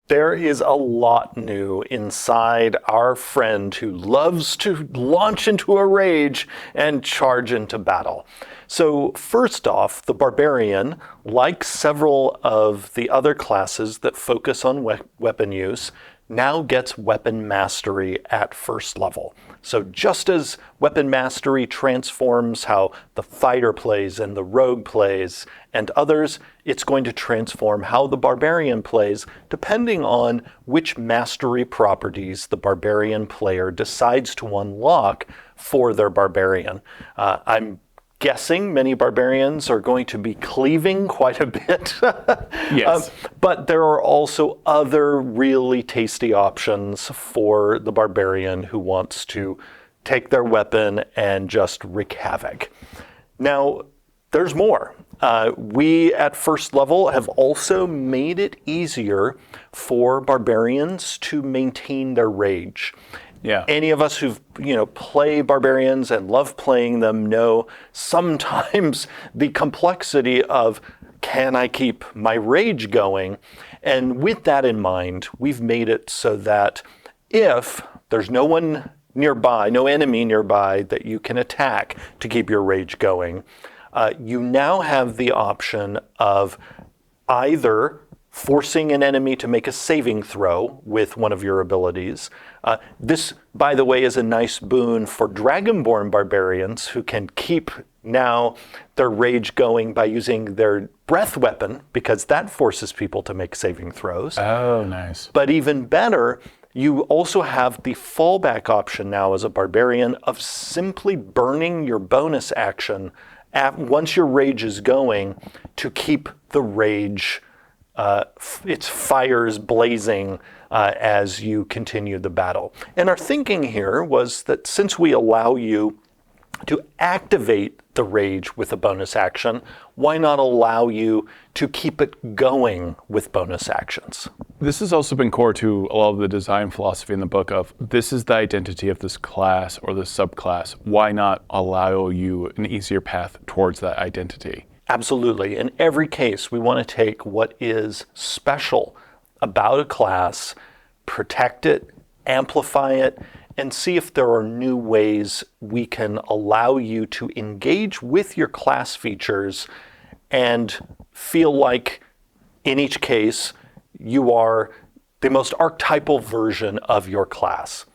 There is a lot new inside our friend who loves to launch into a rage and charge into battle. So first off, the Barbarian, like several of the other classes that focus on weapon use, now gets weapon mastery at first level. So just as weapon mastery transforms how the fighter plays and the rogue plays and others, it's going to transform how the Barbarian plays depending on which mastery properties the Barbarian player decides to unlock for their Barbarian. I'm guessing many Barbarians are going to be cleaving quite a bit. Yes. But there are also other really tasty options for the Barbarian who wants to take their weapon and just wreak havoc. Now, there's more. We at first level have also made it easier for Barbarians to maintain their rage. Yeah. Any of us who've, play Barbarians and love playing them know sometimes the complexity of, can I keep my rage going? And with that in mind, we've made it so that if there's no one nearby, no enemy nearby that you can attack to keep your rage going, you now have the option of either forcing an enemy to make a saving throw with one of your abilities. This, by the way, is a nice boon for Dragonborn Barbarians who can keep now their rage going by using their breath weapon, because that forces people to make saving throws. Oh, nice. But even better, you also have the fallback option now as a Barbarian of simply burning your bonus action once your rage is going to keep the rage its fires blazing as you continue the battle. And our thinking here was that since we allow you to activate the rage with a bonus action, why not allow you to keep it going with bonus actions? This has also been core to a lot of the design philosophy in the book of, this is the identity of this class or this subclass. Why not allow you an easier path towards that identity? Absolutely. In every case, we want to take what is special about a class, protect it, amplify it, and see if there are new ways we can allow you to engage with your class features and feel like, in each case, you are the most archetypal version of your class.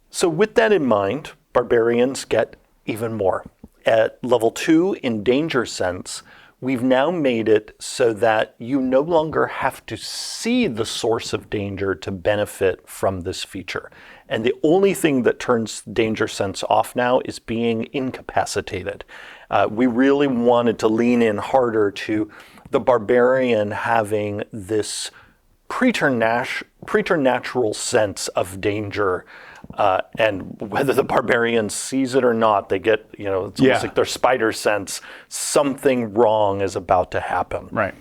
So with that in mind, Barbarians get even more. At level 2 in danger sense, we've now made it so that you no longer have to see the source of danger to benefit from this feature. And the only thing that turns danger sense off now is being incapacitated. We really wanted to lean in harder to the Barbarian having this preternatural sense of danger. And whether the Barbarian sees it or not, they get, it's almost like their spider sense, something wrong is about to happen. Right.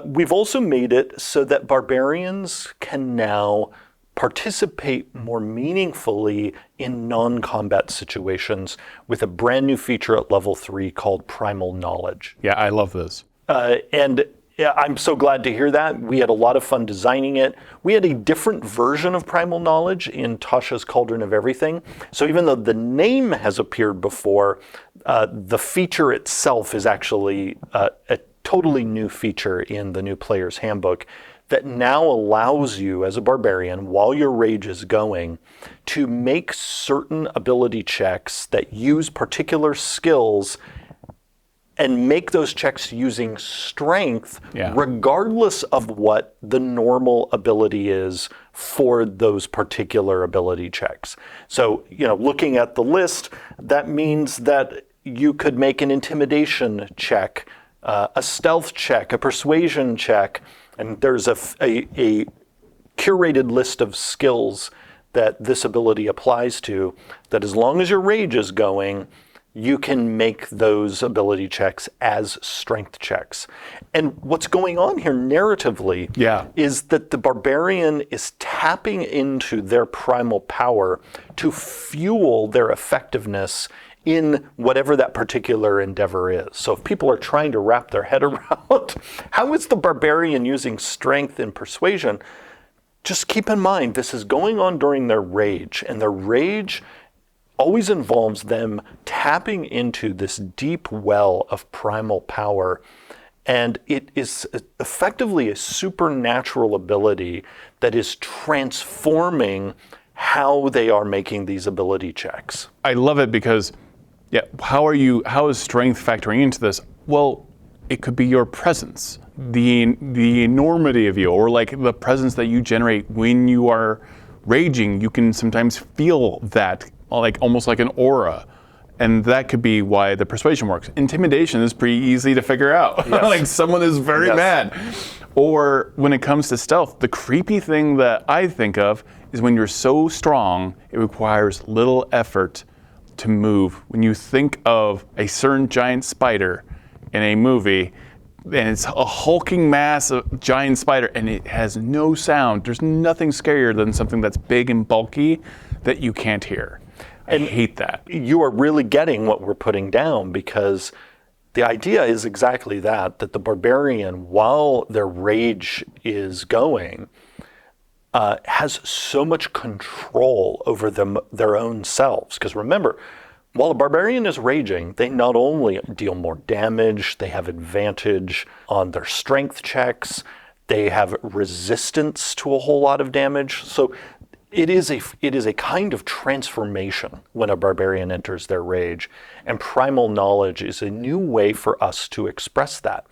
We've also made it so that Barbarians can now participate more meaningfully in non-combat situations with a brand new feature at level 3 called Primal Knowledge. Yeah, I love this. And I'm so glad to hear that. We had a lot of fun designing it. We had a different version of Primal Knowledge in Tasha's Cauldron of Everything. So even though the name has appeared before, the feature itself is actually a totally new feature in the new player's handbook that now allows you as a Barbarian, while your rage is going, to make certain ability checks that use particular skills and make those checks using strength, regardless of what the normal ability is for those particular ability checks. So, looking at the list, that means that you could make an intimidation check, a stealth check, a persuasion check, and there's a curated list of skills that this ability applies to, that as long as your rage is going, you can make those ability checks as strength checks. And what's going on here narratively is that the Barbarian is tapping into their primal power to fuel their effectiveness in whatever that particular endeavor is. So if people are trying to wrap their head around how is the Barbarian using strength and persuasion, just keep in mind, this is going on during their rage, and their rage always involves them tapping into this deep well of primal power. And it is effectively a supernatural ability that is transforming how they are making these ability checks. I love it because, how is strength factoring into this? Well, it could be your presence, the enormity of you, or like the presence that you generate when you are raging. You can sometimes feel that, like almost like an aura. And that could be why the persuasion works. Intimidation is pretty easy to figure out. Yes. Like someone is very mad. Or when it comes to stealth, the creepy thing that I think of is when you're so strong, it requires little effort to move. When you think of a certain giant spider in a movie, and it's a hulking mass of giant spider, and it has no sound. There's nothing scarier than something that's big and bulky that you can't hear. I hate that. You are really getting what we're putting down, because the idea is exactly that the barbarian, while their rage is going, has so much control over their own selves. Because remember, while a barbarian is raging, they not only deal more damage, they have advantage on their strength checks, they have resistance to a whole lot of damage. So it is a kind of transformation when a barbarian enters their rage, and primal knowledge is a new way for us to express that.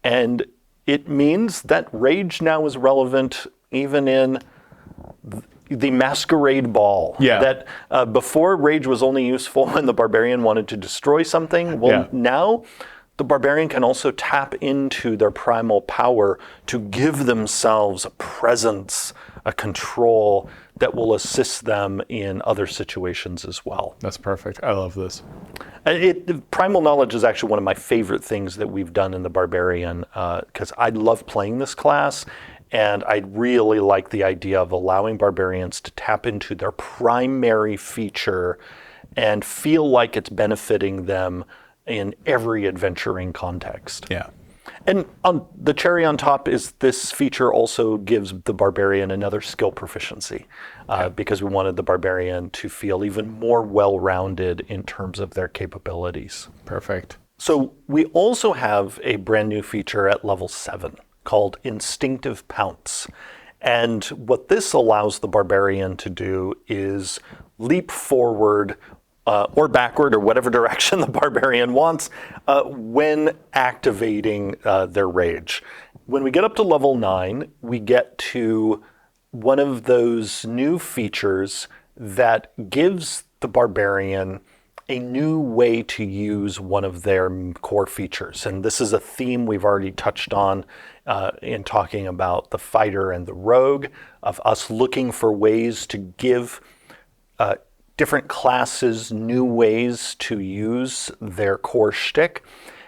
And it means that rage now is relevant even in the masquerade ball. Yeah. That before, rage was only useful when the barbarian wanted to destroy something. Well, now the barbarian can also tap into their primal power to give themselves a presence, a control that will assist them in other situations as well. That's perfect. I love this. Primal knowledge is actually one of my favorite things that we've done in the Barbarian, because I love playing this class, and I really like the idea of allowing barbarians to tap into their primary feature and feel like it's benefiting them in every adventuring context. Yeah. And on the cherry on top is this feature also gives the barbarian another skill proficiency, because we wanted the barbarian to feel even more well-rounded in terms of their capabilities. Perfect. So we also have a brand new feature at level 7 called Instinctive Pounce. And what this allows the barbarian to do is leap forward or backward, or whatever direction the barbarian wants, when activating their rage. When we get up to level 9, we get to one of those new features that gives the barbarian a new way to use one of their core features. And this is a theme we've already touched on in talking about the fighter and the rogue, of us looking for ways to give different classes new ways to use their core shtick.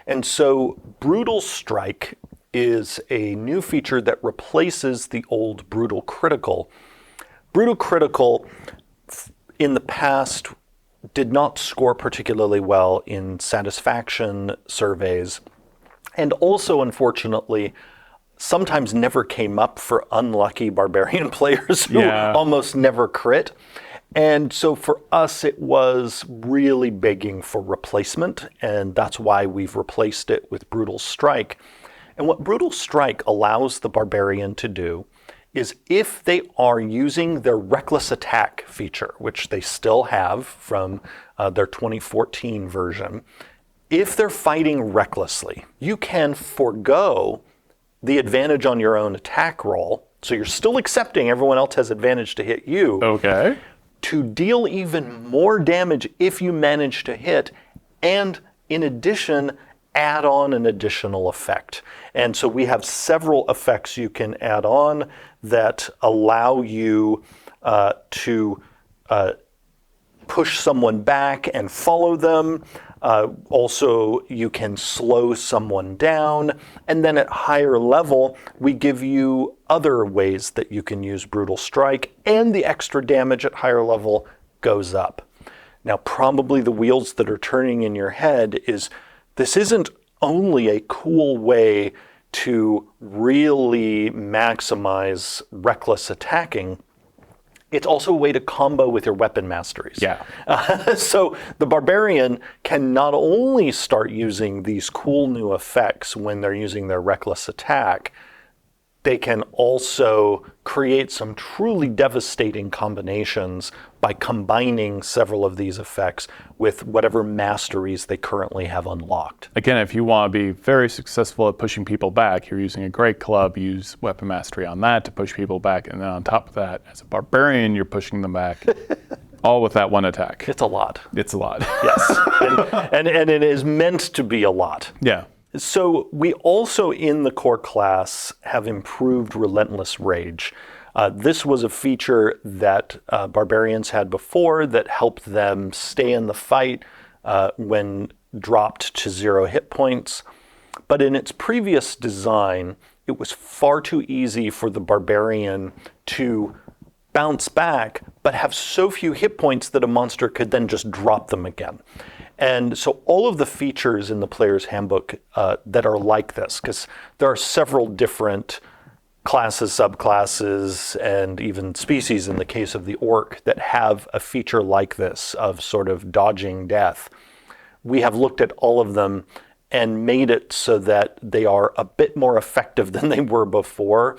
And so Brutal Strike is a new feature that replaces the old Brutal Critical. Brutal Critical in the past did not score particularly well in satisfaction surveys, and also, unfortunately, sometimes never came up for unlucky barbarian players who almost never crit. And so for us, it was really begging for replacement, and that's why we've replaced it with Brutal Strike. And what Brutal Strike allows the barbarian to do is, if they are using their Reckless Attack feature, which they still have from their 2014 version, if they're fighting recklessly, you can forego the advantage on your own attack roll, so you're still accepting everyone else has advantage to hit you. Okay. To deal even more damage if you manage to hit, and in addition, add on an additional effect. And so we have several effects you can add on that allow you to push someone back and follow them. Also, you can slow someone down. And then at higher level, we give you other ways that you can use Brutal Strike, and the extra damage at higher level goes up. Now, probably the wheels that are turning in your head is, this isn't only a cool way to really maximize reckless attacking, it's also a way to combo with your weapon masteries. Yeah. So the Barbarian can not only start using these cool new effects when they're using their reckless attack, they can also create some truly devastating combinations by combining several of these effects with whatever masteries they currently have unlocked. Again, if you want to be very successful at pushing people back, you're using a great club, use weapon mastery on that to push people back, and then on top of that, as a barbarian, you're pushing them back, all with that one attack. It's a lot. It's a lot. Yes. and it is meant to be a lot. Yeah. So we also, in the core class, have improved Relentless Rage. This was a feature that Barbarians had before that helped them stay in the fight when dropped to 0 hit points. But in its previous design, it was far too easy for the Barbarian to bounce back, but have so few hit points that a monster could then just drop them again. And so all of the features in the Player's Handbook that are like this, because there are several different classes, subclasses, and even species in the case of the orc that have a feature like this of sort of dodging death. We have looked at all of them and made it so that they are a bit more effective than they were before,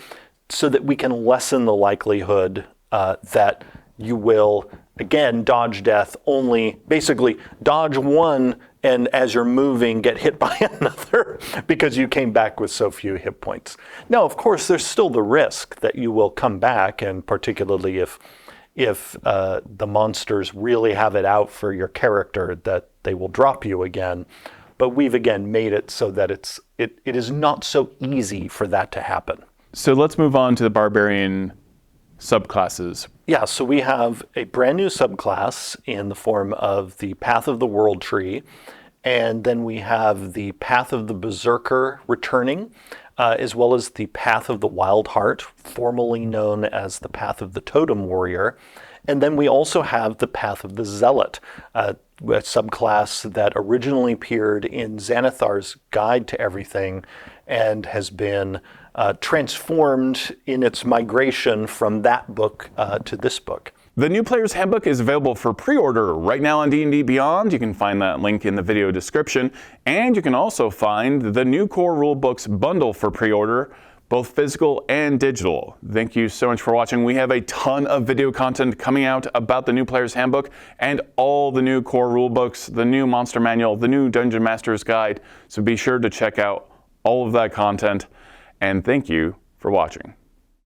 so that we can lessen the likelihood that you will, again, dodge death only, basically dodge one and as you're moving get hit by another because you came back with so few hit points. Now, of course, there's still the risk that you will come back, and particularly if the monsters really have it out for your character, that they will drop you again. But we've again made it so that it is not so easy for that to happen. So let's move on to the Barbarian subclasses. Yeah, so we have a brand new subclass in the form of the Path of the World Tree, and then we have the Path of the Berserker returning, as well as the Path of the Wild Heart, formerly known as the Path of the Totem Warrior. And then we also have the Path of the Zealot, a subclass that originally appeared in Xanathar's Guide to Everything and has been transformed in its migration from that book to this book. The new Player's Handbook is available for pre-order right now on D&D Beyond. You can find that link in the video description. And you can also find the new Core Rulebooks bundle for pre-order, both physical and digital. Thank you so much for watching. We have a ton of video content coming out about the new Player's Handbook and all the new Core Rulebooks, the new Monster Manual, the new Dungeon Master's Guide. So be sure to check out all of that content. And thank you for watching.